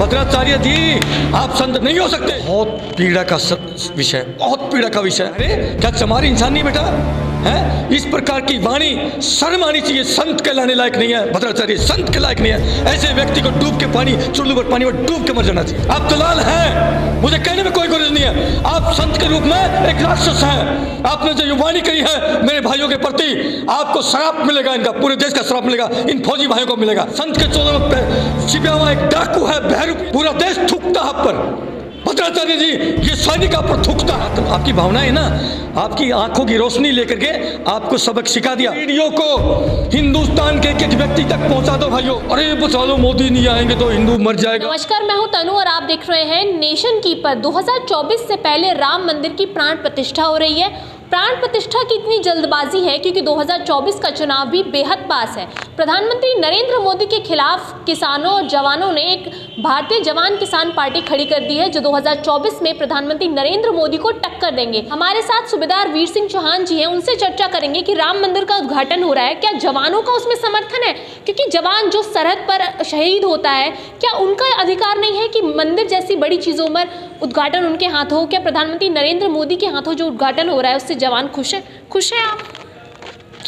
भद्राचार्य जी, आप संत नहीं हो सकते। बहुत पीड़ा का विषय, बहुत पीड़ा का विषय। अरे क्या चमारी इंसान नहीं बेटा है? इस प्रकार की वाणी शर्म आनी चाहिए। संत कहलाने लायक नहीं है भद्राचार्य, संत के लायक नहीं है। ऐसे व्यक्ति को डूब के पानी, चुल्लू पर पानी में डूब के मर जाना चाहिए। आप दलाल हैं, मुझे कहने में कोई गुरेज नहीं है। आप संत के रूप में एक राक्षस हैं। आपने जो वाणी करी है मेरे भाइयों के प्रति, आपको श्राप मिलेगा, इनका पूरे देश का श्राप मिलेगा, इन फौजी भाइयों को मिलेगा। संत के चोलों में छिपा हुआ एक डाकू है, बहरू, पूरा देश थूकता है आप पर। भद्राचार्य जी, ये सैनिक आप पर थूकता है। तो आपकी भावना है ना, आपकी आंखों की रोशनी लेकर के आपको सबक सिखा दिया। वीडियो को हिंदुस्तान के एक व्यक्ति तक पहुंचा दो भाइयों। अरे बचा लो, मोदी नहीं आएंगे तो हिंदू मर जाएगा। नमस्कार, मैं हूं तनु और आप देख रहे हैं नेशन कीपर। 2024 से पहले राम मंदिर की प्राण प्रतिष्ठा हो रही है। प्राण प्रतिष्ठा की इतनी जल्दबाजी है क्योंकि 2024 का चुनाव भी बेहद पास है। प्रधानमंत्री नरेंद्र मोदी के खिलाफ किसानों और जवानों ने एक भारतीय जवान किसान पार्टी खड़ी कर दी है, जो 2024 में प्रधानमंत्री नरेंद्र मोदी को टक्कर देंगे। हमारे साथ सूबेदार वीर सिंह चौहान जी हैं, उनसे चर्चा करेंगे कि राम मंदिर का उद्घाटन हो रहा है, क्या जवानों का उसमें समर्थन है? क्योंकि जवान जो सरहद पर शहीद होता है, क्या उनका अधिकार नहीं है कि मंदिर जैसी बड़ी चीजों में उद्घाटन उनके हाथों हो? क्या प्रधानमंत्री नरेंद्र मोदी के हाथों जो उद्घाटन हो रहा है उससे जवान खुश है? खुश है आप?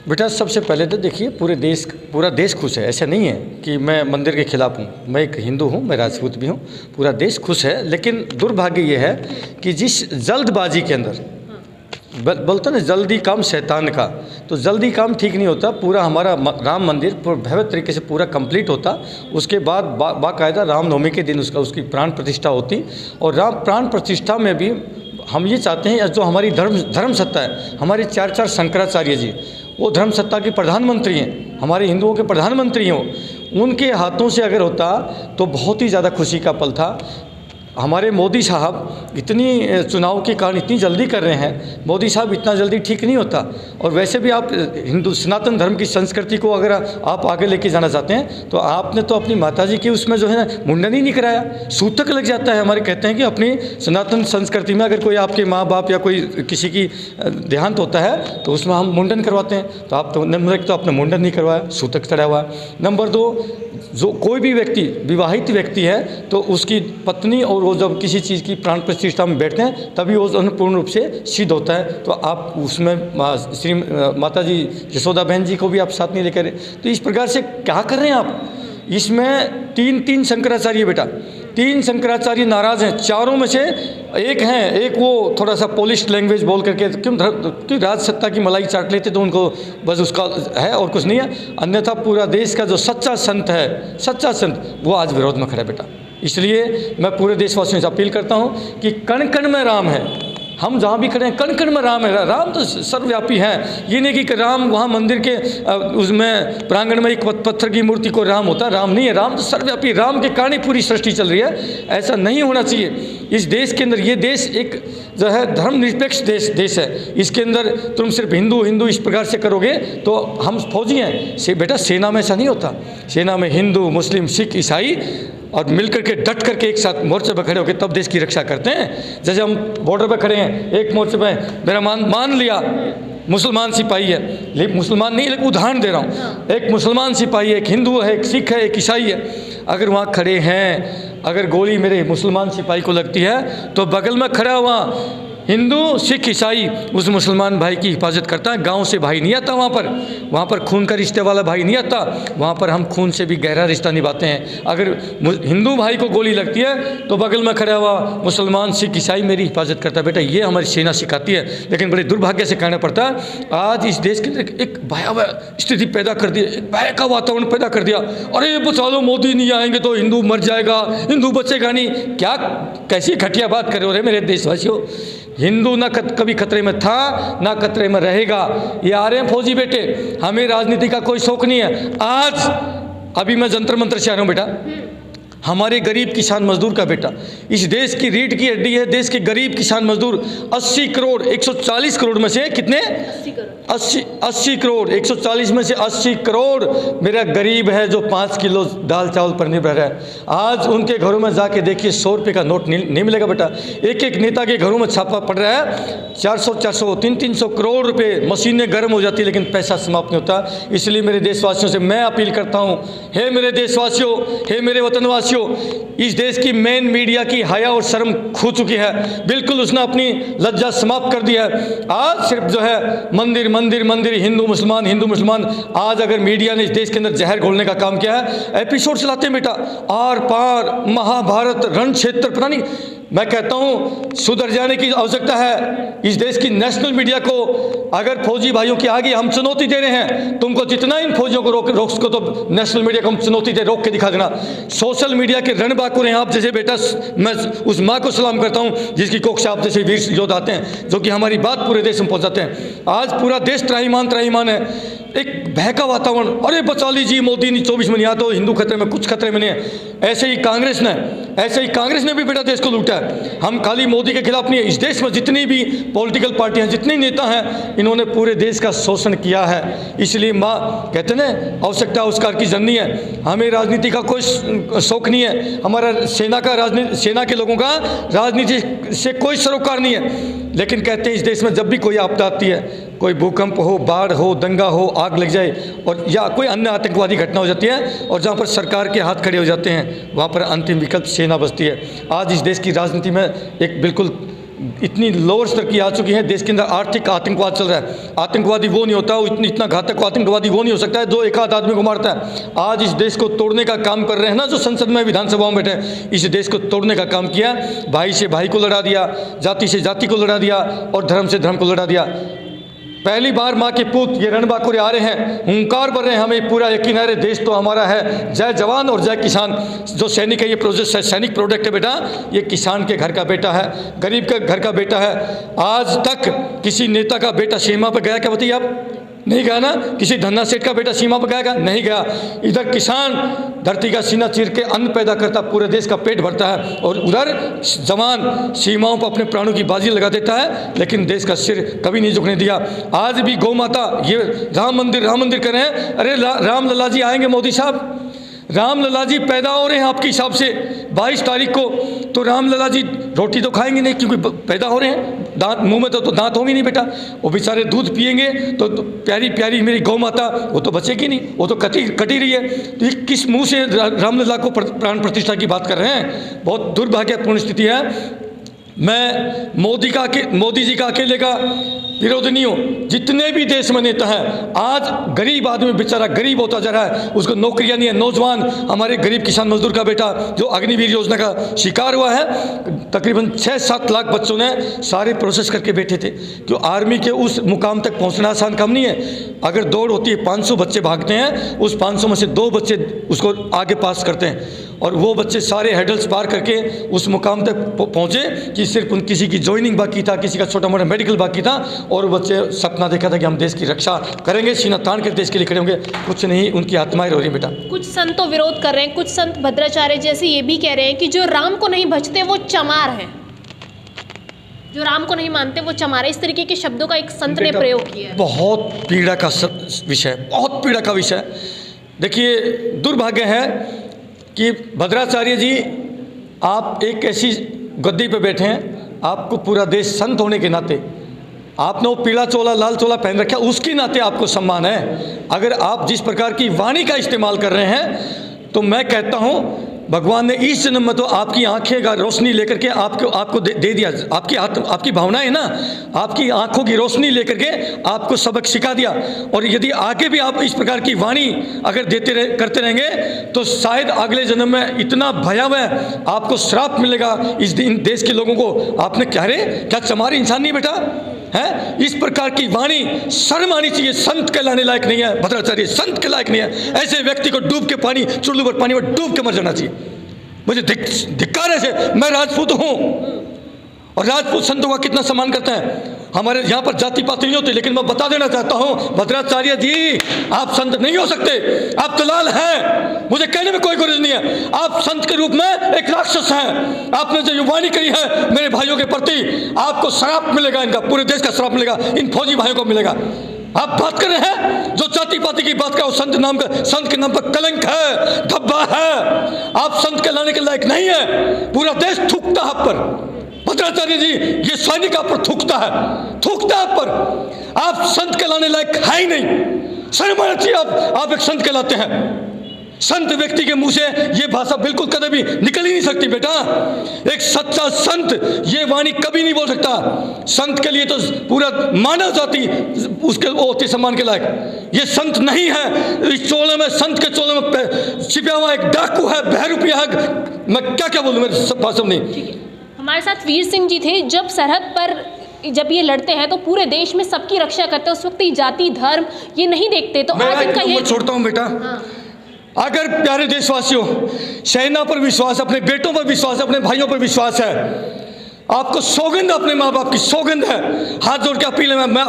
बेटा सबसे पहले तो देखिए, पूरा देश खुश है। ऐसा नहीं है कि मैं मंदिर के खिलाफ हूँ। मैं एक हिंदू हूँ, मैं राजपूत भी हूँ, पूरा देश खुश है। लेकिन दुर्भाग्य ये है कि जिस जल्दबाजी के अंदर बोलते ना, जल्दी काम शैतान का, तो जल्दी काम ठीक नहीं होता। पूरा हमारा राम मंदिर भव्य तरीके से पूरा कंप्लीट होता, उसके बाद बाकायदा रामनवमी के दिन उसकी प्राण प्रतिष्ठा होती। और प्राण प्रतिष्ठा में भी हम ये चाहते हैं, जो हमारी धर्म सत्ता है, हमारे चार शंकराचार्य जी, वो धर्म सत्ता के प्रधानमंत्री हैं, हमारे हिंदुओं के प्रधानमंत्री हैं। उनके हाथों से अगर होता तो बहुत ही ज़्यादा खुशी का पल था। हमारे मोदी साहब इतनी चुनाव के कारण इतनी जल्दी कर रहे हैं। मोदी साहब इतना जल्दी ठीक नहीं होता। और वैसे भी आप हिंदू सनातन धर्म की संस्कृति को अगर आप आगे लेके जाना चाहते हैं तो आपने तो अपनी माताजी की उसमें जो है ना मुंडन ही नहीं कराया। सूतक लग जाता है। हमारे कहते हैं कि अपनी सनातन संस्कृति में अगर कोई आपके माँ बाप या कोई किसी की देहांत होता है तो उसमें हम मुंडन करवाते हैं। तो आप तो नंबर एक तो आपने मुंडन नहीं करवाया, सूतक चढ़ा हुआ है। नंबर दो, जो कोई भी व्यक्ति विवाहित व्यक्ति है तो उसकी पत्नी और वो जब किसी चीज़ की प्राण प्रतिष्ठा में बैठते हैं तभी वो पूर्ण रूप से सिद्ध होता है। तो आप उसमें श्री माता जी यशोदा बहन जी को भी आप साथ नहीं लेकर, तो इस प्रकार से क्या कर रहे हैं आप? इसमें तीन शंकराचार्य बेटा, 3 शंकराचार्य नाराज़ हैं। चारों में से एक हैं, एक वो थोड़ा सा पॉलिश लैंग्वेज बोल करके क्यों राज सत्ता की मलाई चाट लेते, तो उनको बस उसका है और कुछ नहीं है। अन्यथा पूरा देश का जो सच्चा संत है, सच्चा संत, वो आज विरोध में खड़ा है बेटा। इसलिए मैं पूरे देशवासियों से अपील करता हूँ कि कण कण में राम है। हम जहाँ भी खड़े हैं कण कण में राम है। राम तो सर्वव्यापी है। ये नहीं कि राम वहाँ मंदिर के उसमें प्रांगण में एक पत्थर की मूर्ति को राम होता, राम नहीं है। राम तो सर्वव्यापी, राम के कारण ही पूरी सृष्टि चल रही है। ऐसा नहीं होना चाहिए। इस देश के अंदर, ये देश एक जो है धर्मनिरपेक्ष देश है। इसके अंदर तुम सिर्फ हिंदू इस प्रकार से करोगे तो हम फौजी हैं बेटा। सेना में ऐसा नहीं होता। सेना में हिंदू, मुस्लिम, सिख, ईसाई और मिलकर के डट करके एक साथ मोर्चे पर खड़े होकर तब देश की रक्षा करते हैं। जैसे हम बॉर्डर पर खड़े हैं, एक मोर्चे पर मेरा मान लिया मुसलमान सिपाही है, लेकिन मुसलमान नहीं, लेकिन उदाहरण दे रहा हूँ, एक मुसलमान सिपाही है, एक हिंदू है, एक सिख है, एक ईसाई है। अगर वहाँ खड़े हैं, अगर गोली मेरे मुसलमान सिपाही को लगती है तो बगल में खड़ा हुआ हिंदू, सिख, ईसाई उस मुसलमान भाई की हिफाजत करता है। गांव से भाई नहीं आता वहाँ पर खून का रिश्ते वाला भाई नहीं आता। वहाँ पर हम खून से भी गहरा रिश्ता निभाते हैं। अगर हिंदू भाई को गोली लगती है तो बगल में खड़ा हुआ मुसलमान, सिख, ईसाई मेरी हिफाजत करता है बेटा। ये हमारी सेना सिखाती है। लेकिन बड़े दुर्भाग्य से कहना पड़ता है, आज इस देश के अंदर एक भयावह स्थिति पैदा कर दी, एक भय का वातावरण पैदा कर दिया। अरे बचा लो, मोदी नहीं आएंगे तो हिंदू मर जाएगा, हिंदू बचेगा नहीं। क्या कैसी घटिया बात कर रहे हो मेरे देशवासियों? हिंदू ना कभी खतरे में था, ना खतरे में रहेगा। ये आ रहे हैं फौजी बेटे, हमें राजनीति का कोई शौक नहीं है। आज अभी मैं जंतर मंतर से आ रहा हूँ बेटा। हमारे गरीब किसान मजदूर का बेटा, इस देश की रीढ़ की हड्डी है। देश के गरीब किसान मजदूर 80 करोड़ 140 करोड़ में से कितने? 80 करोड़, 140 में से 80 करोड़ मेरा गरीब है जो 5 किलो दाल चावल पर निर्भर है। आज उनके घरों में जाके देखिए 100 रुपये का नोट नहीं मिलेगा बेटा। एक एक नेता के घरों में छापा पड़ रहा है, 400 300 करोड़ रुपए, मशीनें गर्म हो जाती है लेकिन पैसा समाप्त नहीं होता। इसलिए मेरे देशवासियों से मैं अपील करता हूँ, हे मेरे देशवासियों, हे मेरे वतनवासियों, इस देश की मेन मीडिया की हया और शर्म खो चुकी है, बिल्कुल उसने अपनी लज्जा समाप्त कर दी है। आज सिर्फ जो है मंदिर मंदिर मंदिर, हिंदू मुसलमान। आज अगर मीडिया ने इस देश के अंदर जहर घोलने का काम किया है, एपिसोड चलाते हैं बेटा, आर पार महाभारत रण क्षेत्र, पता नहीं। मैं कहता हूं सुधर जाने की आवश्यकता है। इस देश की नेशनल मीडिया को अगर फौजी भाइयों की आगे हम चुनौती दे रहे हैं, तुमको जितना इन फौजियों को रोक सको तो नेशनल मीडिया को हम चुनौती दे, रोक के दिखा देना। सोशल मीडिया के रणबांकुर हैं आप जैसे बेटा। मैं उस माँ को सलाम करता हूं जिसकी कोख से आप जैसे वीर योद्धा आते हैं, जो कि हमारी बात पूरे देश में पहुंचाते हैं। आज पूरा देश त्राहिमाम है, एक बहका वातावरण, अरे बचा लीजिए मोदी ने 24 में नहीं आता, तो हिंदू खतरे में, कुछ खतरे में नहीं है। ऐसे ही कांग्रेस ने भी बेटा देश को लूटा है। हम खाली मोदी के खिलाफ नहीं है, इस देश में जितनी भी पॉलिटिकल पार्टियां, जितने नेता हैं, इन्होंने पूरे देश का शोषण किया है। इसलिए माँ कहते ना, आवश्यकता उसकार की जननी है। हमें राजनीति का कोई शौक नहीं है, हमारा सेना के लोगों का राजनीति से कोई सरोकार नहीं है। लेकिन कहते हैं इस देश में जब भी कोई आपदा आती है, कोई भूकंप हो, बाढ़ हो, दंगा हो, आग लग जाए और या कोई अन्य आतंकवादी घटना हो जाती है, और जहाँ पर सरकार के हाथ खड़े हो जाते हैं, वहाँ पर अंतिम विकल्प सेना बचती है। आज इस देश की राजनीति में एक बिल्कुल इतनी लोअर स्तर की आ चुकी है। देश के अंदर आर्थिक आतंकवाद चल रहा है। आतंकवादी वो नहीं होता, इतना घातक आतंकवादी वो नहीं हो सकता है जो एक आध आदमी को मारता है। आज इस देश को तोड़ने का काम कर रहे हैं ना, जो संसद में विधानसभा में बैठे, इस देश को तोड़ने का काम किया। भाई से भाई को लड़ा दिया, जाति से जाति को लड़ा दिया और धर्म से धर्म को लड़ा दिया। पहली बार माँ के पूत ये रणबांकुर आ रहे हैं, हुंकार भर रहे हैं, हमें पूरा यकीन है देश तो हमारा है। जय जवान और जय किसान। जो सैनिक है, ये प्रोजेक्ट है, सैनिक प्रोडक्ट है बेटा, ये किसान के घर का बेटा है, गरीब के घर का बेटा है। आज तक किसी नेता का बेटा सीमा पर गया क्या बताइए आप? नहीं गया ना। किसी धन्ना सेठ का बेटा सीमा पर गया? नहीं गया। इधर किसान धरती का सीना चीर के अन्न पैदा करता, पूरे देश का पेट भरता है, और उधर जवान सीमाओं पर अपने प्राणों की बाजी लगा देता है, लेकिन देश का सिर कभी नहीं झुकने दिया। आज भी गौ माता, ये राम मंदिर कर रहे हैं। अरे राम लला जी आएंगे मोदी साहब, राम लला जी पैदा हो रहे हैं आपके हिसाब से 22 तारीख को, तो राम लला जी रोटी तो खाएंगे नहीं क्योंकि पैदा हो रहे हैं। दांत मुंह में तो दांत होंगे नहीं बेटा, वो बेचारे दूध पिएंगे तो प्यारी प्यारी मेरी गौ माता वो तो बचेगी नहीं, वो तो कटी रही है। तो ये किस मुंह से रामलला को प्राण प्रतिष्ठा की बात कर रहे हैं? बहुत दुर्भाग्यपूर्ण स्थिति है। मैं मोदी जी का अकेले का विरोध नहीं हूँ। जितने भी देश में नेता हैं, आज गरीब आदमी बेचारा गरीब होता जा रहा है, उसको नौकरियां नहीं है। नौजवान हमारे गरीब किसान मजदूर का बेटा जो अग्निवीर योजना का शिकार हुआ है, तकरीबन 6-7 लाख बच्चों ने सारे प्रोसेस करके बैठे थे। क्यों? आर्मी के उस मुकाम तक पहुँचना आसान काम नहीं है। अगर दौड़ होती है, 500 बच्चे भागते हैं, उस 500 में से 2 बच्चे उसको आगे पास करते हैं, और वो बच्चे सारे हेडल्स पार करके उस मुकाम तक पहुँचे कि सिर्फ किसी की ज्वाइनिंग बाकी था, किसी का छोटा मोटा मेडिकल बाकी था, और बच्चे सपना देखा था कि हम देश की रक्षा करेंगे, सीना तान कर देश के लिए खड़े होंगे। कुछ नहीं, उनकी आत्माएं रो रही बेटा। कुछ संत तो विरोध कर रहे हैं, कुछ संत भद्राचार्य जैसे ये भी कह रहे हैं कि जो राम को नहीं भजते वो चमार हैं, जो राम को नहीं मानते वो चमार है। इस तरीके के शब्दों का एक संत ने प्रयोग किया है। बहुत पीड़ा का विषय, बहुत पीड़ा का विषय। देखिए, दुर्भाग्य है कि भद्राचार्य जी, आप एक ऐसी गद्दी पे बैठे हैं, आपको पूरा देश संत होने के नाते, आपने वो पीला चोला लाल चोला पहन रखा, उसके नाते आपको सम्मान है। अगर आप जिस प्रकार की वाणी का इस्तेमाल कर रहे हैं, तो मैं कहता हूँ भगवान ने इस जन्म में तो आपकी आंखें का रोशनी लेकर के आपको दे दिया। आपकी भावनाएं ना, आपकी आंखों की रोशनी लेकर के आपको सबक सिखा दिया। और यदि आगे भी आप इस प्रकार की वाणी अगर करते रहेंगे, तो शायद अगले जन्म में इतना भयावह आपको श्राप मिलेगा इस देश के लोगों को। आपने क्या चमारी इंसान नहीं बेटा है? इस प्रकार की वाणी शर्म आनी चाहिए। संत कहलाने लायक नहीं है भद्राचार्य, संत के लायक नहीं है। ऐसे व्यक्ति को डूब के पानी, चुल्लू पर पानी में डूब के मर जाना चाहिए। मुझे धिक्कार है से। मैं राजपूत हूँ, और राजपूत संतों का कितना सम्मान करते हैं। हमारे यहाँ पर जाति पाति नहीं होती, लेकिन मैं बता देना चाहता हूँ भद्राचार्य जी, आप संत नहीं हो सकते, आप दलाल हैं। मुझे कहने में कोई गुरेज नहीं है। आप संत के रूप में एक राक्षस हैं। आपने जो वाणी करी है मेरे भाइयों के प्रति, आपको श्राप मिलेगा, इनका पूरे देश का श्राप मिलेगा, इन फौजी भाइयों को मिलेगा। आप बात कर रहे हैं, जो जाति पाति की बात कर, संत नाम का, संत के नाम पर कलंक है, धब्बा है। आप संत कहलाने के लायक नहीं है। पूरा देश थूकता है आप पर। भद्राचार्य जी, ये सैनिक आप पर थूकता है आप पर। आप संत कहलाने लायक है ही नहीं। शर्म आना चाहिए। आप एक संत कहलाते हैं। संत व्यक्ति के मुंह से ये भाषा बिल्कुल कभी भी निकल ही नहीं सकती बेटा। एक सच्चा संत ये वाणी कभी नहीं बोल सकता। संत के लिए तो पूरा मानव जाति उसके होती सम्मान के लायक। ये संत नहीं है। इस चोले में, संत के चोले में छिपा हुआ एक डाकू है, बहरूपिया है। मैं क्या क्या बोलूँ, मेरे भाषा में नहीं। हमारे साथ वीर सिंह जी थे। जब सरहद पर जब ये लड़ते हैं तो पूरे देश में सबकी रक्षा करते हैं। उस वक्त ये जाति धर्म ये नहीं देखते। तो आज इनका ये छोड़ता हूँ बेटा। अगर प्यारे देशवासियों, सेना पर विश्वास, अपने बेटों पर विश्वास, अपने भाइयों पर विश्वास है, आपको सौगंध, अपने माँ बाप की सौगंध है, हाथ जोड़ के अपील है, मैं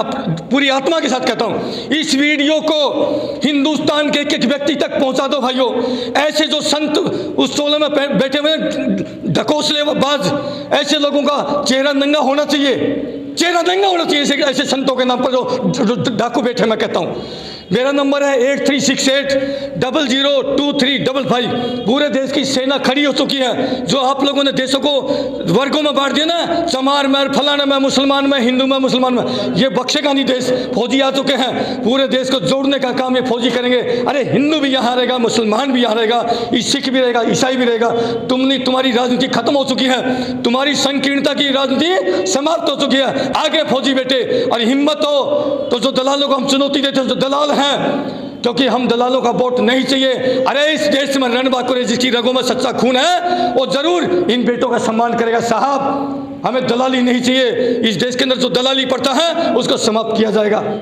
पूरी आत्मा के साथ कहता हूँ, इस वीडियो को हिंदुस्तान के एक एक व्यक्ति तक पहुँचा दो भाइयों। ऐसे जो संत उस टोले में बैठे हुए ढकोसले बाज, ऐसे लोगों का चेहरा नंगा होना चाहिए, चेहरा नंगा होना चाहिए ऐसे संतों के नाम पर जो डाकू बैठे। मैं कहता हूँ, मेरा नंबर है 8368002355। पूरे देश की सेना खड़ी हो चुकी है। जो आप लोगों ने देशों को वर्गों में बांट दिया ना, चमार में, फलाना में, मुसलमान में, हिंदू में, मुसलमान में, ये बख्शेगा नहीं देश। फौजी आ चुके हैं, पूरे देश को जोड़ने का काम ये फौजी करेंगे। अरे हिंदू भी यहाँ रहेगा, मुसलमान भी यहाँ रहेगा, सिख भी रहेगा, ईसाई भी रहेगा। तुम्हारी राजनीति खत्म हो चुकी है, तुम्हारी संकीर्णता की राजनीति समाप्त हो चुकी है। आगे फौजी बेटे, और हिम्मत हो तो जो दलालों को हम चुनौती देते हैं, जो दलाल हैं, क्योंकि हम दलालों का वोट नहीं चाहिए। अरे इस देश में रणबांकुरे जिसकी रगों में सच्चा खून है, वो जरूर इन बेटों का सम्मान करेगा। साहब, हमें दलाली नहीं चाहिए। इस देश के अंदर जो दलाली पड़ता है उसको समाप्त किया जाएगा।